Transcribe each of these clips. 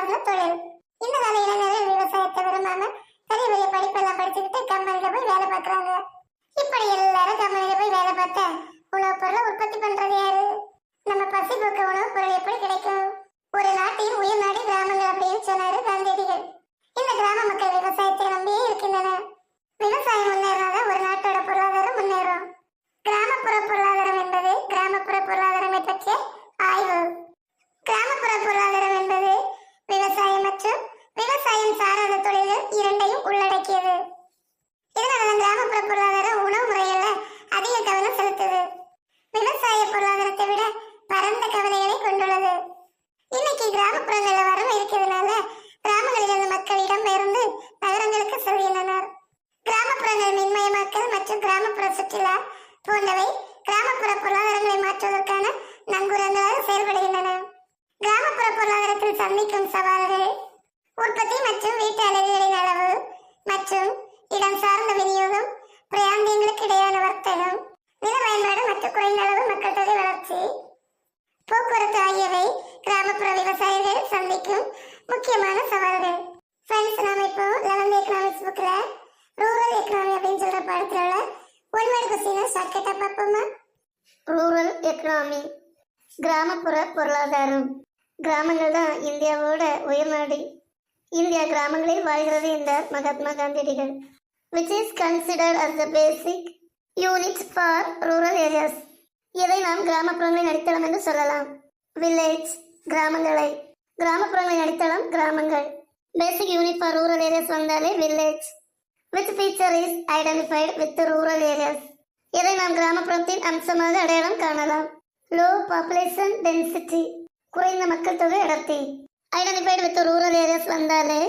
சார்ந்த தொழில். இந்த வேலை இளைஞர்கள் விவசாயத்தை விரும்பாம பெரிய பெரிய படிப்பெல்லாம் படிச்சுக்கிட்டு கம்பெனில போய் வேலை பார்க்கறாங்க. இப்படி எல்லாரும் கம்பெனில போய் வேலை பார்த்தா உணவுப் பொருளை உற்பத்தி பண்றது யாரு? நம்ம பசி போக்க உணவுப் பொருள் எப்படி கிடைக்கும்? ஒரு நாட்டின் உயிர் நாடி கிராமங்கள் அப்படின்னு சொன்னாரு காந்தியடிகள். இந்த கிராம மக்கள் விவசாயத்தை நம்பியே இருக்கின்றனர். விவசாயம் முன்னேறினாதான் ஒரு நாட்டோட பொருளாதாரம் முன்னேறும். கிராமப்புற பொருளாதாரம் என்பது கிராமப்புற பொருளாதாரத்தை பற்றிய ஆய்வு. கிராமப்புற பொருளாதாரம் என்பது விவசாயம் மற்றும் விவசாயம் சாராத தொழில்கள் இரண்டையும் உள்ளடக்கியது. இதனால கிராமப்புற பொருளாதாரம் உணவு முறையில அதிக கவனம் செலுத்துது. விவசாய பொருளாதாரத்தை விட பரந்த கவலைகளை கொண்டுள்ளது. இன்னைக்கு கிராமப்புறங்கள்ல வறுமை இருக்கிறதுனால கிராமங்களில் இருந்த மக்கள் இடம்பெயர்ந்து நகரங்களுக்கு செல்கின்றனர். கிராமப்புறங்கள் மின்மயமாக்கல் மற்றும் கிராமப்புற சுற்றுலா போன்றவை கிராமப்புற பொருளாதாரங்களை மாற்றுவதற்கான நங்கூரங்களாக செயல்படுகின்றன. கிராமப்புற பொருளாதாரத்தில் சந்திக்கும் சவால்கள் உற்பத்தி மற்றும் வீட்டு அலகுகளின் அளவு மற்றும் இடம் சார்ந்த விநியோகம், பிராந்தியங்களுக்கு இடையான வர்த்தகம், நில பயன்பாடு மற்றும் குறைந்த அளவு மக்கள் தொகை வளர்ச்சி, போக்குவரத்து ஆகியவை கிராமப்புற விவசாயிகள் சந்திக்கும் முக்கியமான சவால்கள். ஃப்ரெண்ட்ஸ், நாம இப்போ 11th எக்கனாமிக்ஸ் புக்ல ரூரல் எக்கனாமி அப்படின்னு சொல்ற பாடத்துல உள்ள ஒன்வேர்ட் கொஸ்டினை ஷார்ட்கட்டா பார்ப்போமா? ரூரல் எக்கனாமி, கிராமப்புற பொருளாதாரம். கிராமங்கள் தான் இந்தியாவோட உயர்நாடி. இந்தியா கிராமங்களில் வாழ்கிறது என்றார் மகாத்மா காந்தியடிகள். which is considered as the basic unit for rural areas. இதை நாம் கிராமப்புறங்களின் அடித்தளம் என்று சொல்லலாம். வில்லேஜ், கிராமங்களை. கிராமப்புறங்களின் அடித்தளம் கிராமங்கள். பேசிக் யூனிட் ஃபார் ரூரல் ஏரியாஸ் வந்தாலே village. which feature is identified with the rural areas. இதை நாம் கிராமப்புறத்தின் அம்சமாக அடையாளம் காணலாம். low population density, குறைந்த மக்கள் தொகை அடர்த்தி. identified with the rural areas வந்தாலே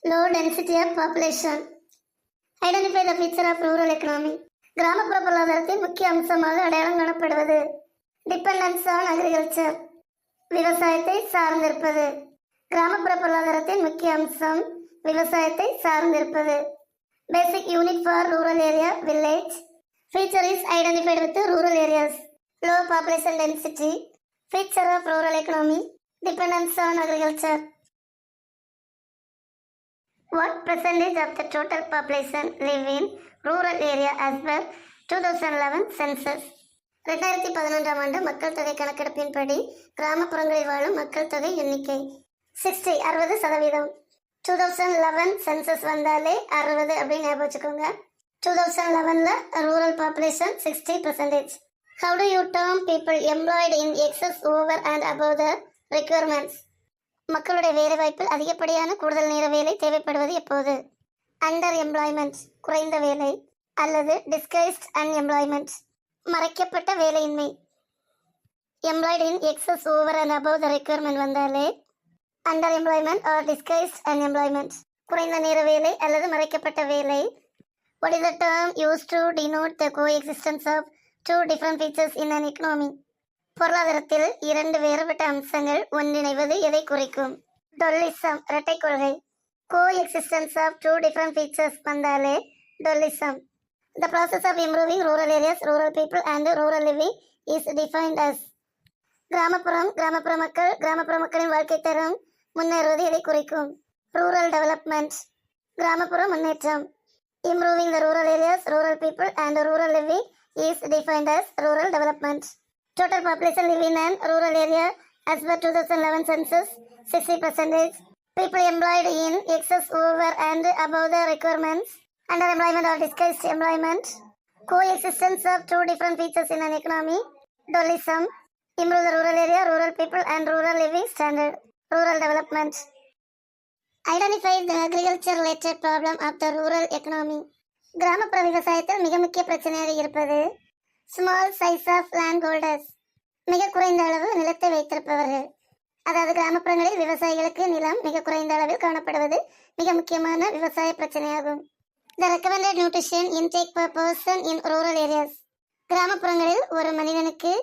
low density of population. identify the feature of rural economy. கிராமப்புற பொருளாதாரத்தின் முக்கிய அம்சமாக அடையாளம் காணப்படுவது டிபெண்டன்ஸ் ஆன் அக்ரிகல்ச்சர், விவசாயத்தை சார்ந்திருப்பது. கிராமப்புற பொருளாதாரத்தின் முக்கிய அம்சம் விவசாயத்தை சார்ந்திருப்பது. Basic unit for rural area village. feature is identified with the rural areas. low population density. feature of rural economy dependence on agriculture. What percentage of the total population live in rural area as per 2011 census? 2011 ஆண்டு மக்கள் தொகை கணக்கெடுப்பின்படி கிராமப்புறங்களில் வாழும் மக்கள் தொகை எண்ணிக்கை 60%. 2011 census வந்தாலே 60 அப்படின்னு ஞாபகம் வச்சுக்கோங்க. 2011ல rural population 60%. How do you term people employed in excess over and above the requirements? மக்களுடைய வேலை வாய்ப்பில் அதிகப்படியான கூடுதல் நேர வேலை தேவைப்படுவது எப்போது? அண்டர் எம்ப்ளாய்மெண்ட், குறைந்த வேலை, அல்லது டிஸ்கைஸ்ட் அன்எம்ப்ளாய்மெண்ட், மறைக்கப்பட்ட வேலையின்மை. Employed in excess over and above the requirement வந்தாலே under employment or disguised unemployment, குறைந்த நேர வேலை அல்லது மறைக்கப்பட்ட வேலை. What is the term used to denote the coexistence of two different features in an economy? பொருளாதாரத்தில் இரண்டு வேறுபட்ட அம்சங்கள் ஒன்றிணைவது எதை குறிக்கும்? டொல்லிசம், இரட்டை கொள்கை. Coexistence of two different features வந்தாலே dualism. The process of improving rural areas, rural people and rural living is defined as. கிராமப்புற மக்களின் வாழ்க்கை தரம் முன்னேறுவது எதை குறிக்கும்? ரூரல் டெவலப்மெண்ட், கிராமப்புற முன்னேற்றம். Improving the rural areas, rural people and rural living is defined as rural development. Total population living in an rural area as per 2011 census 60%. People employed in excess over and above the requirements, underemployment or disguised employment. Coexistence of two different features in an economy, Dullism. Improve the rural area, rural people and rural living standard, rural development. Identify the agriculture related problem of the rural economy. கிராமப்புற விவசாயத்தில் மிக முக்கிய பிரச்சனையாக இருப்பது small size of land holders, மிக குறைந்த அளவு நிலத்தை வைத்திருப்பவர்கள். அதாவது கிராமப்புறங்களில் விவசாயிகளுக்கு நிலம் மிக குறைந்த அளவில் காணப்படுவது மிக முக்கியமான விவசாய பிரச்சனையாகும். The recommended nutrition intake per person in rural areas. கிராமப்புறங்களில் ஒரு மனிதனுக்கு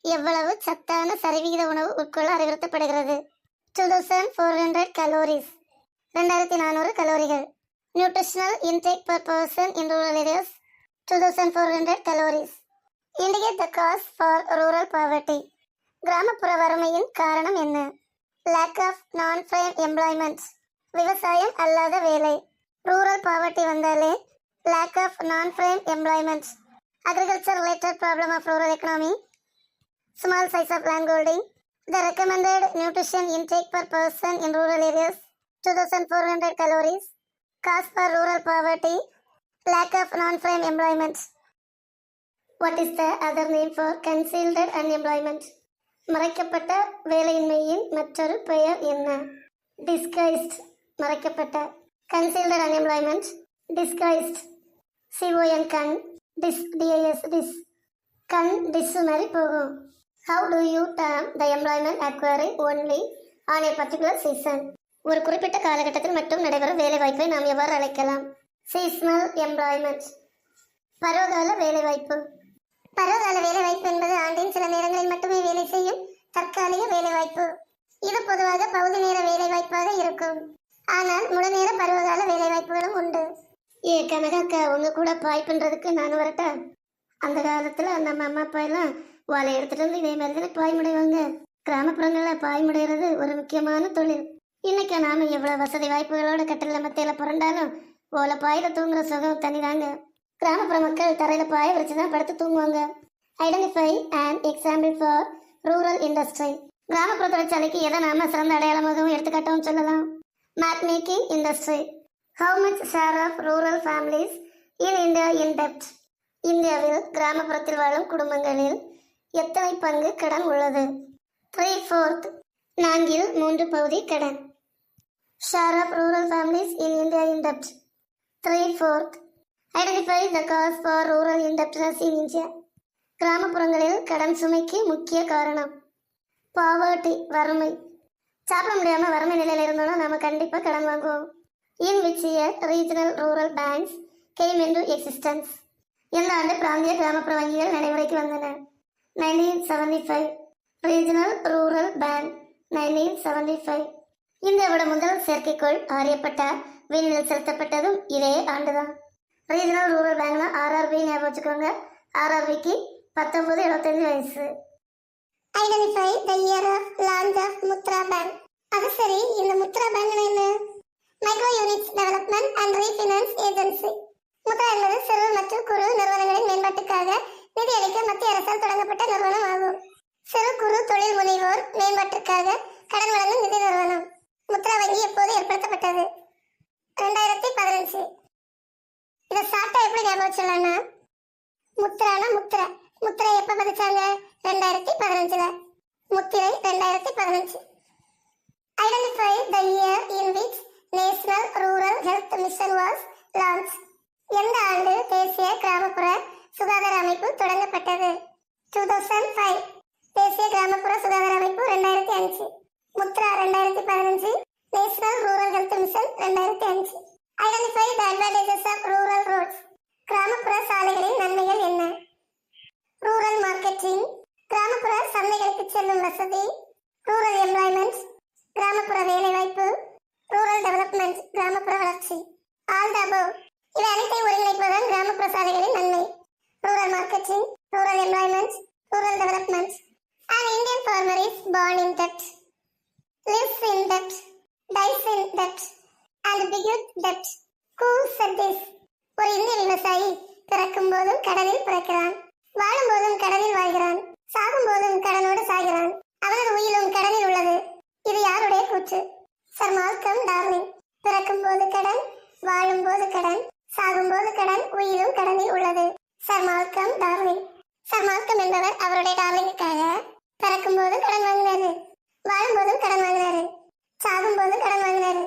எவ்வளவு சத்தான சரிவிகித உணவு உட்கொள்ள அறிவுறுத்தப்படுகிறது? 2400 calories, 2400 கலோரிகள். Nutritional intake per person in rural areas 2400 calories. Indicate the cause for rural poverty. கிராமப்புற வறுமையின் காரணம் என்ன? Lack of non farm employment, விவசாயம் அல்லாத வேலை. ரூரல் பாவர்ட்டி வந்தாலே lack of non farm employment. Agriculture related problem of rural economy, small size of land holding. The recommended nutrition intake per person in rural areas 2400 calories. Cause for rural poverty, lack of non-frame employment. What is the other name for concealed unemployment? மறைக்கப்பட்ட வேலையின்மையின் மற்றொரு பெயர் என்ன? Disguised, மறைக்கப்பட்ட. Concealed unemployment, disguised. CON கண், dis dis கண் டிஸ் மாதிரி போகும். How do you term the employment acquiring only on a particular season? ஒரு குறிப்பிட்ட காலகட்டத்தில் மட்டும் நடைபெறும் வேலைவாய்ப்பை நாம் எவ்வாறு அழைக்கலாம்? Seasonal employment. பருவகால வேலைவாய்ப்பு. பருவகால வேலைவாய்ப்பு என்பது ஆண்டின் சில நேரங்களில் மட்டுமே வேலை செய்யும் தற்காலிக வேலைவாய்ப்பு. இது பொதுவாக பகுதி நேர வேலைவாய்ப்பாக இருக்கும். ஆனால் முழு நேர பருவகால வேலைவாய்ப்புகளும் உண்டு. கனகாக்கா, உங்க கூட பாய் பண்றதுக்கு நான் வரட்டா? அந்த காலத்துல நம்ம அம்மா அப்பா எல்லாம் வாழை எடுத்துட்டு வந்து இதே மாதிரி தானே பாய் முடைவாங்க. கிராமப்புறங்கள்ல பாய் முடைகிறது ஒரு முக்கியமான தொழில். இன்னைக்கு நாம எவ்வளவு வசதி வாய்ப்புகளோட கட்டில மத்தியில புரண்டாலும் ஓலை பாயில தூங்குற சுகம் தனிதாங்க. கிராமப்புற மக்கள் தரையில பாய வச்சுதான் படுத்து தூங்குவாங்க. Identify and example for rural industry. கிராமப்புற தொழிற்சாலைக்கு எதை நாம சிறந்த அடையாளமாகவும் எடுத்துக்காட்டவும் சொல்லலாம். Mat making industry. How much share of rural families in India in டெப்ட்? இந்தியாவில் கிராமப்புறத்தில் வாழும் குடும்பங்களில் எத்தனை பங்கு கடன் உள்ளது? 3/4, 4/3 கடன். Share of rural families in India in டெப்ட் 3/4. Identify the cause for rural indebtedness in India. கிராமப்புறங்களில் கடன் சுமைக்கு முக்கிய காரணம் பாவர்ட்டி, வறுமை. சாப்பிட முடியாம வறுமை நிலையில இருந்தோம்னா நாம கண்டிப்பா கடன் வாங்குவோம். In which year regional rural banks came into existence? எந்த ஆண்டு பிராந்திய கிராமப்புற வங்கிகள் நடைமுறைக்கு வந்தன? 1975. Regional rural bank 1975. இந்தியாவோட முதல் செயற்கைக்கோள் ஆரியப்பட்டா விண்ணில் செலுத்தப்பட்டதும் இதே ஆண்டுதான். ரீஜனல் ரூரல் பேங்க்னா RRB ஞாபகம் வச்சுக்கோங்க. RRBக்கு 1975 வயசு. Identify the year of launch of Mudra bank. அது சரி, இந்த முத்ரா பேங்க் என்ன? Micro units development and refinance agency. Mudra என்பது சிறு மற்றும் குறு நிறுவனங்களின் மேம்பாட்டுக்காக நிதியளிக்க மத்திய அரசால் தொடங்கப்பட்ட நிறுவனம் ஆகும். சிறு குறு தொழில் முனைவோர் மேம்பாட்டிற்காக கடன் வழங்கும் நிதி நிறுவனம். முத்ரா வங்கி எப்போது ஏற்படுத்தப்பட்டது? 2015. இதை ஷார்ட்டா எப்படி ஞாபகம் வச்சுலாம்னா, முத்ரானா முத்திரை. முத்திரை எப்ப பதிச்சாங்க? 2015. முத்திரை 2015. Identify the year in which national Rural Health mission was launch. எந்த ஆண்டு தேசிய கிராமப்புற சுகாதார அமைப்பு தொடங்கப்பட்டது? 2005. தேசிய கிராமப்புற சுகாதார அமைப்பு 2005. Mudra 2015. National Rural Health Mission 2005. Identify the advantages of rural roads. கிராமப்புற சாலைகளின் நன்மைகள் என்ன? ரூரல் மார்க்கெட்டிங், கிராமப்புற சந்தைகளுக்கு செல்லும் வசதி, ரூரல் எம்ப்ளாய்மெண்ட், கிராமப்புற வேலைவாய்ப்பு, ரூரல் டெவலப்மெண்ட், கிராமப்புற வளர்ச்சி. All the above. இவை அனைத்தையும் ஒருங்கிணைப்பதுதான் கிராமப்புற சாலைகளின் நன்மை. Rural marketing, rural employment, rural development. An Indian farmer is born in debt, lives in debt, dies in debt, and begins debt. Who said this? ஒரு இந்திய விவசாயி பிறக்கும் போதும் கடனில் பிறக்கிறான், வாழும் போதும் கடனில் வாழ்கிறான், சாகும் போதும் கடனோடு சாகிறான், அவனது உயிரும் கடனில் உள்ளது. இது யாருடைய கூற்று? Sir Malcolm darling. பிறக்கும் போது கடன், வாழும் போது கடன், சாகும் போது கடன், உயிரும் கடனில் உள்ளது. Sir Malcolm darling. Sir Malcolm என்பவர் அவருடைய டார்லிங்குக்காக பிறக்கும் போது கடன் வாங்கினாரு, வாழும் போதும் கடன் வாங்கினாரு, சாகும் போதும் கடன் வாங்கினாரு,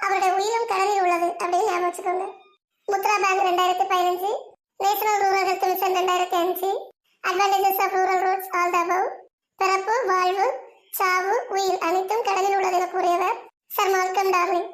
அவருடைய உயிரும் கடனில் உள்ளது அப்படின்னு ஞாபகம் வச்சுக்கோங்க. Mudra bank 2015, National Rural Health Mission 2005, advantages of rural roads all the above. பிறப்பு, வாழ்வு, சாவு, உயிர் அனைத்தும் கடனில் உள்ளது என கூறியவர் சர் மால்கம் டார்லிங்.